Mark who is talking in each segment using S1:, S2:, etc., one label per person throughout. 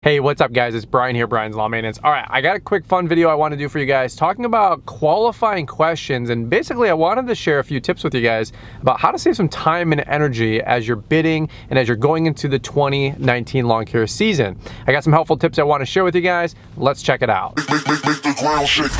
S1: Hey, what's up guys? It's Brian here, Brian's Lawn Maintenance. All right, I got a quick fun video I want to do for you guys talking about qualifying questions, and basically I wanted to share a few tips with you guys about how to save some time and energy as you're bidding and as you're going into the 2019 lawn care season. I got some helpful tips I want to share with you guys. Let's check it out.
S2: Make the ground shake.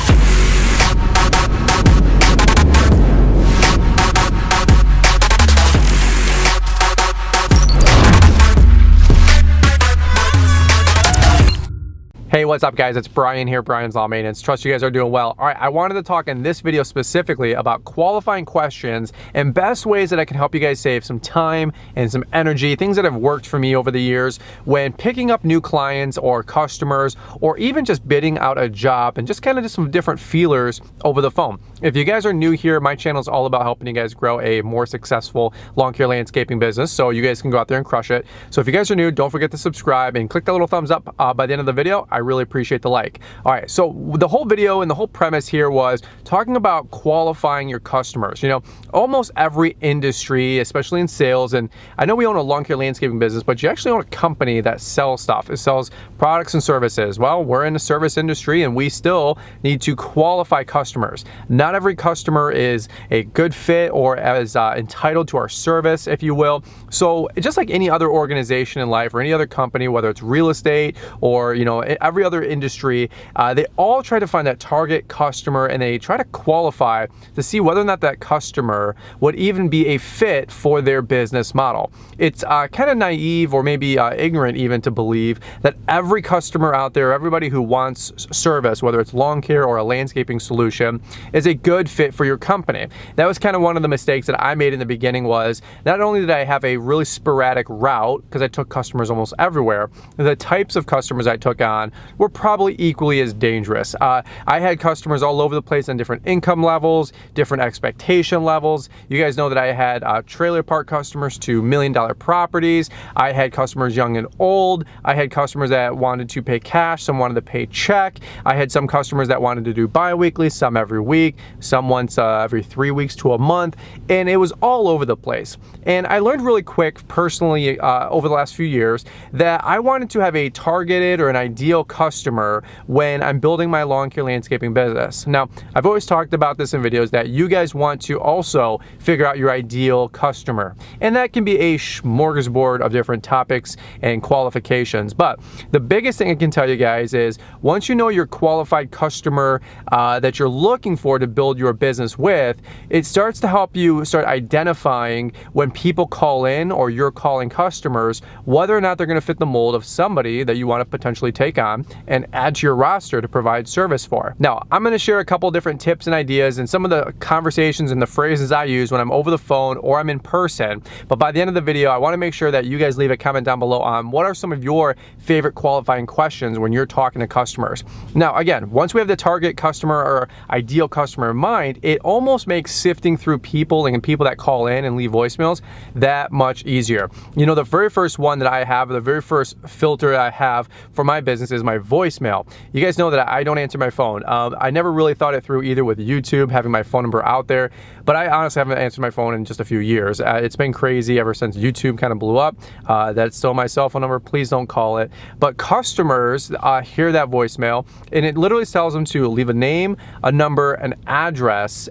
S1: Hey, what's up guys? It's Brian here, Brian's Lawn Maintenance. Trust you guys are doing well. All right, I wanted to talk in this video specifically about qualifying questions and best ways that I can help you guys save some time and some energy, things that have worked for me over the years when picking up new clients or customers, or even just bidding out a job and just kind of some different feelers over the phone. If you guys are new here, my channel is all about helping you guys grow a more successful lawn care landscaping business so you guys can go out there and crush it. So if you guys are new, don't forget to subscribe and click that little thumbs up by the end of the video. I really appreciate the like. All right, so the whole video and the whole premise here was talking about qualifying your customers. You know, almost every industry, especially in sales, and I know we own a lawn care landscaping business, but you actually own a company that sells stuff. It sells products and services. Well, we're in the service industry and we still need to qualify customers. Not every customer is a good fit or as entitled to our service, if you will. So just like any other organization in life or any other company, whether it's real estate or, you know, every other industry, they all try to find that target customer and they try to qualify to see whether or not that customer would even be a fit for their business model. It's kind of naive or maybe ignorant even to believe that every customer out there, everybody who wants service, whether it's lawn care or a landscaping solution, is a good fit for your company. That was kind of one of the mistakes that I made in the beginning. Was not only did I have a really sporadic route because I took customers almost everywhere, the types of customers I took on were probably equally as dangerous. I had customers all over the place on different income levels, different expectation levels. You guys know that I had trailer park customers to $1 million properties. I had customers young and old. I had customers that wanted to pay cash, some wanted to pay check. I had some customers that wanted to do bi-weekly, some every week, some once every 3 weeks to a month, and it was all over the place. And I learned really quick personally over the last few years that I wanted to have a targeted or an ideal customer when I'm building my lawn care landscaping business. Now, I've always talked about this in videos that you guys want to also figure out your ideal customer. And that can be a smorgasbord of different topics and qualifications. But the biggest thing I can tell you guys is once you know your qualified customer that you're looking for to build your business with, it starts to help you start identifying when people call in or you're calling customers, whether or not they're going to fit the mold of somebody that you want to potentially take on and add to your roster to provide service for. Now, I'm going to share a couple different tips and ideas and some of the conversations and the phrases I use when I'm over the phone or I'm in person. But by the end of the video, I want to make sure that you guys leave a comment down below on what are some of your favorite qualifying questions when you're talking to customers. Now, again, once we have the target customer or ideal customer in mind, it almost makes sifting through people and people that call in and leave voicemails that much easier. You know, the very first one that I have, the very first filter I have for my business is my voicemail. You guys know that I don't answer my phone. I never really thought it through either with YouTube, having my phone number out there, but I honestly haven't answered my phone in just a few years. It's been crazy ever since YouTube kind of blew up. That's still my cell phone number. Please don't call it. But customers hear that voicemail and it literally tells them to leave a name, a number, an address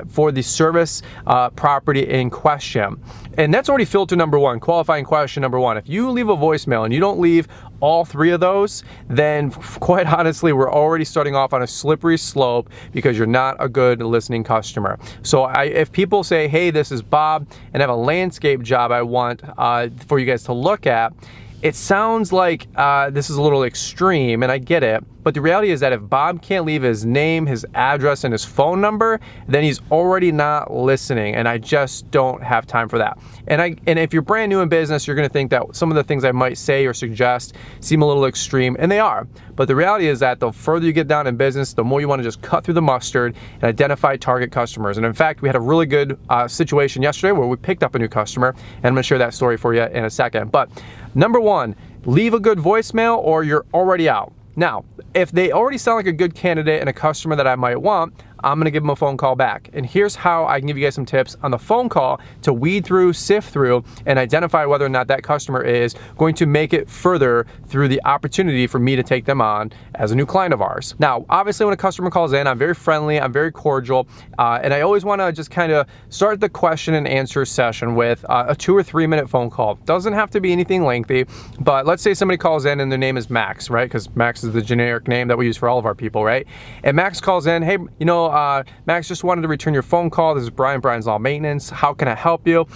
S1: for the service property in question. And that's already filter number one, qualifying question number one. If you leave a voicemail and you don't leave all three of those, then quite honestly, we're already starting off on a slippery slope because you're not a good listening customer. So if people say, hey, this is Bob and I have a landscape job I want for you guys to look at, it sounds like this is a little extreme, and I get it, but the reality is that if Bob can't leave his name, his address, and his phone number, then he's already not listening, and I just don't have time for that. And if you're brand new in business, you're gonna think that some of the things I might say or suggest seem a little extreme, and they are. But the reality is that the further you get down in business, the more you wanna just cut through the mustard and identify target customers. And in fact, we had a really good situation yesterday where we picked up a new customer, and I'm gonna share that story for you in a second. But number one, leave a good voicemail or you're already out. Now, if they already sound like a good candidate and a customer that I might want, I'm gonna give them a phone call back. And here's how I can give you guys some tips on the phone call to weed through, sift through, and identify whether or not that customer is going to make it further through the opportunity for me to take them on as a new client of ours. Now, obviously when a customer calls in, I'm very friendly, I'm very cordial, and I always wanna just kind of start the question and answer session with a 2 or 3 minute phone call. Doesn't have to be anything lengthy, but let's say somebody calls in and their name is Max, right? Because Max is the generic name that we use for all of our people, right? And Max calls in, hey, Max, just wanted to return your phone call. This is Brian, Brian's Lawn Maintenance. How can I help you?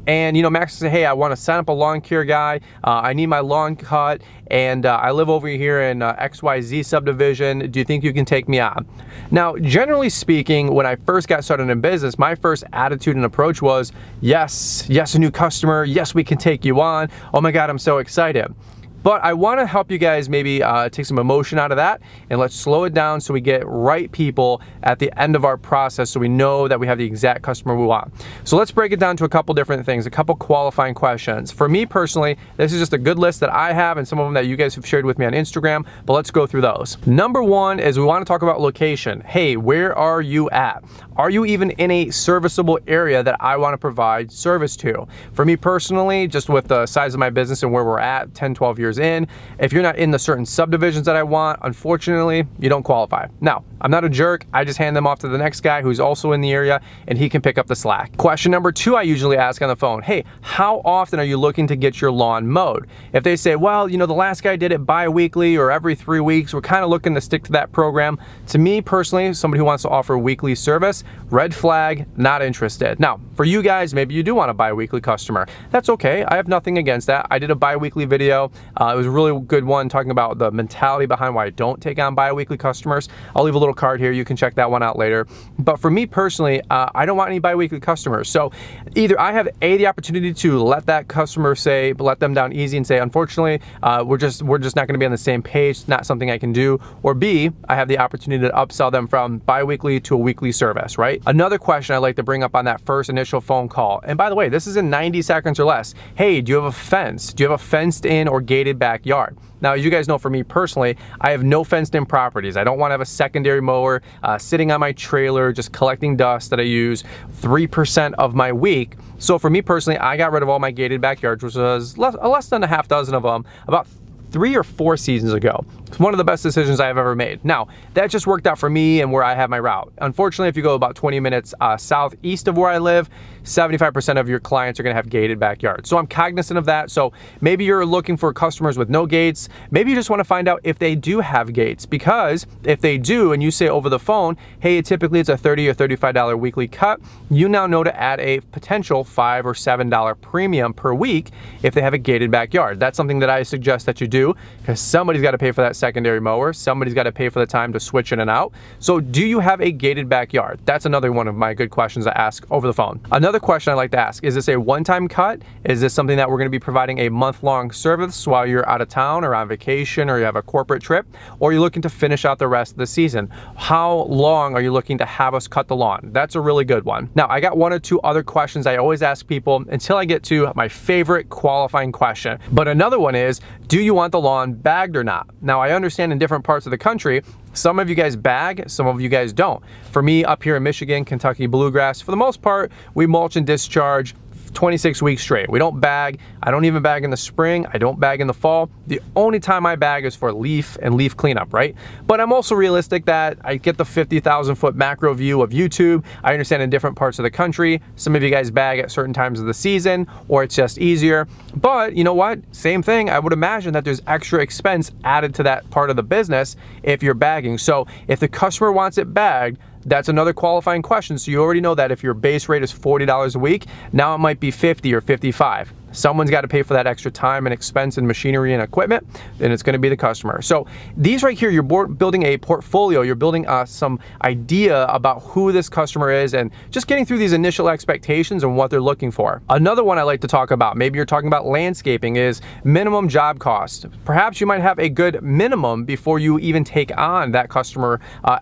S1: And Max says, hey, I want to sign up a lawn care guy. I need my lawn cut, and I live over here in XYZ subdivision. Do you think you can take me on? Now, generally speaking, when I first got started in business, my first attitude and approach was, yes, a new customer. Yes, we can take you on. Oh my God, I'm so excited. But I want to help you guys maybe take some emotion out of that, and let's slow it down so we get right people at the end of our process so we know that we have the exact customer we want. So let's break it down to a couple different things, a couple qualifying questions. For me personally, this is just a good list that I have and some of them that you guys have shared with me on Instagram, but let's go through those. Number one is we want to talk about location. Hey, where are you at? Are you even in a serviceable area that I want to provide service to? For me personally, just with the size of my business and where we're at 10, 12 years in, if you're not in the certain subdivisions that I want, unfortunately, you don't qualify. Now, I'm not a jerk. I just hand them off to the next guy who's also in the area and he can pick up the slack. Question number two, I usually ask on the phone, hey, how often are you looking to get your lawn mowed? If they say, well, the last guy did it bi-weekly or every 3 weeks, we're kind of looking to stick to that program. To me personally, somebody who wants to offer weekly service, red flag, not interested. Now, for you guys, maybe you do want a bi-weekly customer. That's okay. I have nothing against that. I did a bi-weekly video. It was a really good one talking about the mentality behind why I don't take on bi-weekly customers. I'll leave a little card here. You can check that one out later. But for me personally, I don't want any bi-weekly customers. So either I have the opportunity to let that customer let them down easy and say, unfortunately, we're just not going to be on the same page. It's not something I can do. Or B, I have the opportunity to upsell them from bi-weekly to a weekly service, right? Another question I like to bring up on that first initial phone call. And by the way, this is in 90 seconds or less. Hey, do you have a fence? Do you have a fenced in or gated backyard? Now, as you guys know, for me personally, I have no fenced in properties. I don't want to have a secondary mower sitting on my trailer, just collecting dust that I use 3% of my week. So for me personally, I got rid of all my gated backyards, which was less than a half dozen of them, about 3 or 4 seasons ago. It's one of the best decisions I've ever made. Now, that just worked out for me and where I have my route. Unfortunately, if you go about 20 minutes southeast of where I live, 75% of your clients are gonna have gated backyards. So I'm cognizant of that. So maybe you're looking for customers with no gates. Maybe you just wanna find out if they do have gates, because if they do, and you say over the phone, hey, typically it's a $30 or $35 weekly cut, you now know to add a potential $5 or $7 premium per week if they have a gated backyard. That's something that I suggest that you do, because somebody's gotta pay for that secondary mower. Somebody's gotta pay for the time to switch in and out. So do you have a gated backyard? That's another one of my good questions to ask over the phone. Another question I like to ask, is this a one-time cut? Is this something that we're gonna be providing a month-long service while you're out of town or on vacation or you have a corporate trip? Or are you looking to finish out the rest of the season? How long are you looking to have us cut the lawn? That's a really good one. Now, I got 1 or 2 other questions I always ask people until I get to my favorite qualifying question. But another one is, do you want the lawn bagged or not? Now, I understand in different parts of the country, some of you guys bag, some of you guys don't. For me, up here in Michigan, Kentucky bluegrass, for the most part, we mulch and discharge 26 weeks straight. We don't bag. I don't even bag in the spring. I don't bag in the fall. The only time I bag is for leaf and leaf cleanup, right? But I'm also realistic that I get the 50,000 foot macro view of YouTube. I understand in different parts of the country, some of you guys bag at certain times of the season, or it's just easier. But you know what? Same thing. I would imagine that there's extra expense added to that part of the business if you're bagging. So if the customer wants it bagged, that's another qualifying question. So you already know that if your base rate is $40 a week, now it might be $50 or $55. Someone's got to pay for that extra time and expense and machinery and equipment, and it's going to be the customer. So these right here, you're building a portfolio, you're building some idea about who this customer is and just getting through these initial expectations and what they're looking for. Another one I like to talk about, maybe you're talking about landscaping, is minimum job cost. Perhaps you might have a good minimum before you even take on that customer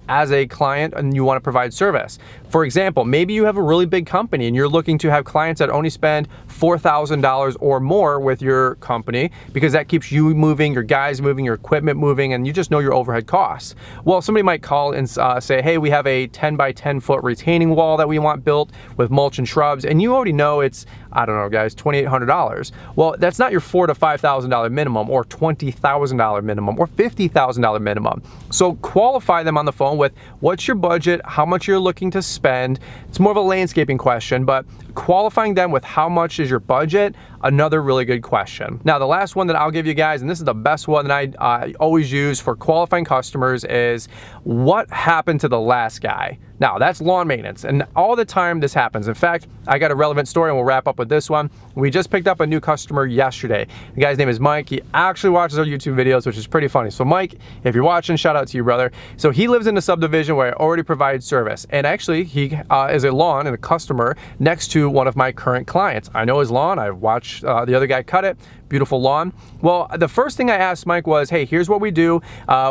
S1: as a client and you want to provide service. For example, maybe you have a really big company and you're looking to have clients that only spend $4,000 or more with your company, because that keeps you moving, your guys moving, your equipment moving, and you just know your overhead costs. Well, somebody might call and say, hey, we have a 10 by 10 foot retaining wall that we want built with mulch and shrubs, and you already know it's, I don't know guys, $2,800. Well, that's not your $4,000 to $5,000 minimum, or $20,000 minimum, or $50,000 minimum. So qualify them on the phone with what's your budget, how much you're looking to spend. It's more of a landscaping question, but qualifying them with how much is your budget, another really good question. Now, the last one that I'll give you guys, and this is the best one that I always use for qualifying customers, is what happened to the last guy? Now, that's lawn maintenance, and all the time this happens. In fact, I got a relevant story, and we'll wrap up with this one. We just picked up a new customer yesterday. The guy's name is Mike. He actually watches our YouTube videos, which is pretty funny. So Mike, if you're watching, shout out to you, brother. So he lives in a subdivision where I already provide service, and actually he is a lawn and a customer next to one of my current clients. I know his lawn. I've watched the other guy cut it. Beautiful lawn. Well, the first thing I asked Mike was, hey, here's what we do.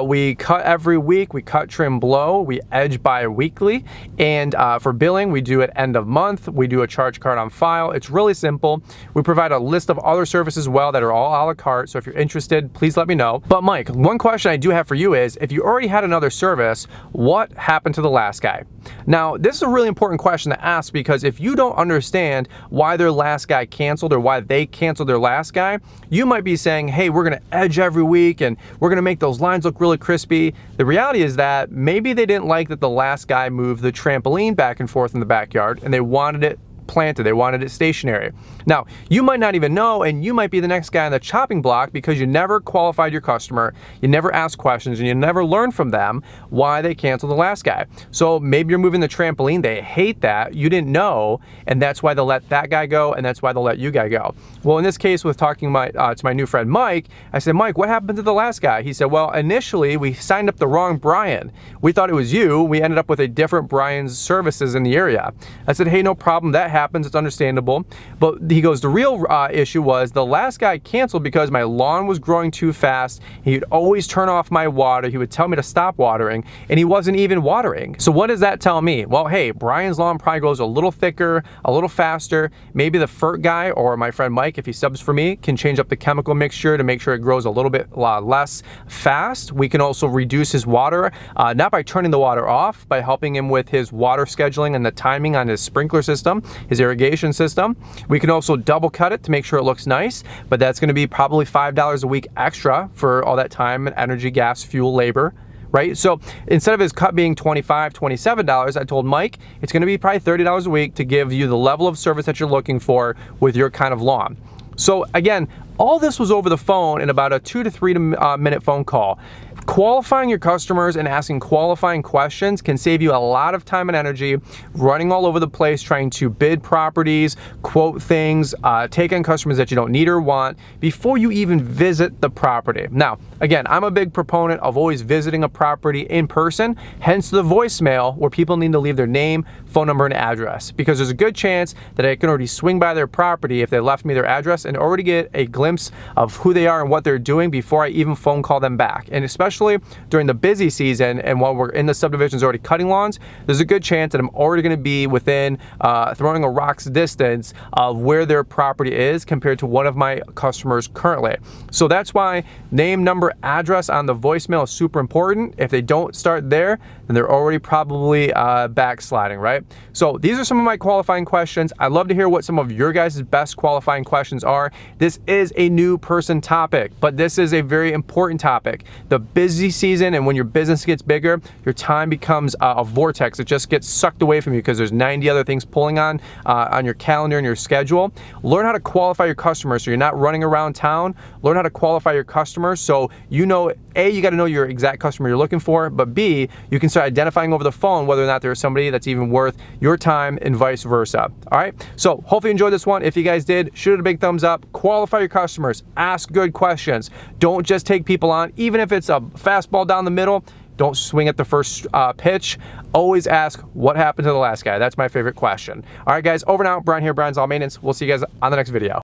S1: We cut every week, we cut, trim, blow, we edge bi-weekly, and for billing, we do it end of month. We do a charge card on file. It's really simple. We provide a list of other services as well that are all a la carte, so if you're interested, please let me know. But Mike, one question I do have for you is, if you already had another service, what happened to the last guy? Now, this is a really important question to ask, because if you don't understand why their last guy canceled or why they canceled their last guy, you might be saying, hey, we're gonna edge every week and we're gonna make those lines look really crispy. The reality is that maybe they didn't like that the last guy moved the trampoline back and forth in the backyard, and they wanted it planted, they wanted it stationary. Now, you might not even know, and you might be the next guy on the chopping block because you never qualified your customer, you never asked questions, and you never learned from them why they canceled the last guy. So maybe you're moving the trampoline, they hate that, you didn't know, and that's why they'll let that guy go, and that's why they'll let you guy go. Well, in this case, with talking to my new friend Mike, I said, Mike, what happened to the last guy? He said, well, initially we signed up the wrong Brian. We thought it was you. We ended up with a different Brian's services in the area. I said, hey, no problem, that happens, it's understandable. But he goes, the real issue was the last guy canceled because my lawn was growing too fast. He'd always turn off my water. He would tell me to stop watering, and he wasn't even watering. So what does that tell me? Well, hey, Brian's lawn probably grows a little thicker, a little faster. Maybe the FERT guy, or my friend Mike, if he subs for me, can change up the chemical mixture to make sure it grows a little bit less fast. We can also reduce his water, not by turning the water off, by helping him with his water scheduling and the timing on his sprinkler system, his irrigation system. We can also double cut it to make sure it looks nice, but that's going to be probably $5 a week extra for all that time and energy, gas, fuel, labor, right? So instead of his cut being $25, $27, I told Mike it's going to be probably $30 a week to give you the level of service that you're looking for with your kind of lawn. So again, all this was over the phone in about a 2 to 3 minute phone call. Qualifying your customers and asking qualifying questions can save you a lot of time and energy running all over the place trying to bid properties, quote things, take on customers that you don't need or want before you even visit the property. Now, again, I'm a big proponent of always visiting a property in person, hence the voicemail where people need to leave their name, phone number, and address, because there's a good chance that I can already swing by their property if they left me their address and already get a glimpse of who they are and what they're doing before I even phone call them back. And especially during the busy season and while we're in the subdivisions already cutting lawns, there's a good chance that I'm already going to be within throwing a rock's distance of where their property is compared to one of my customers currently. So that's why name, number, address on the voicemail is super important. If they don't start there, then they're already probably backsliding, right? So these are some of my qualifying questions. I'd love to hear what some of your guys' best qualifying questions are. This is a new person topic, but this is a very important topic. The busy season, and when your business gets bigger, your time becomes a vortex. It just gets sucked away from you because there's 90 other things pulling on your calendar and your schedule. Learn how to qualify your customers so you're not running around town. Learn how to qualify your customers so you know, A, you got to know your exact customer you're looking for, but B, you can start identifying over the phone whether or not there's somebody that's even worth your time and vice versa. All right, so hopefully you enjoyed this one. If you guys did, shoot it a big thumbs up. Qualify your customers. Ask good questions. Don't just take people on, even if it's a fastball down the middle. Don't swing at the first pitch. Always ask what happened to the last guy. That's my favorite question. All right, guys, over and out. Brian here, Brian's Lawn Maintenance. We'll see you guys on the next video.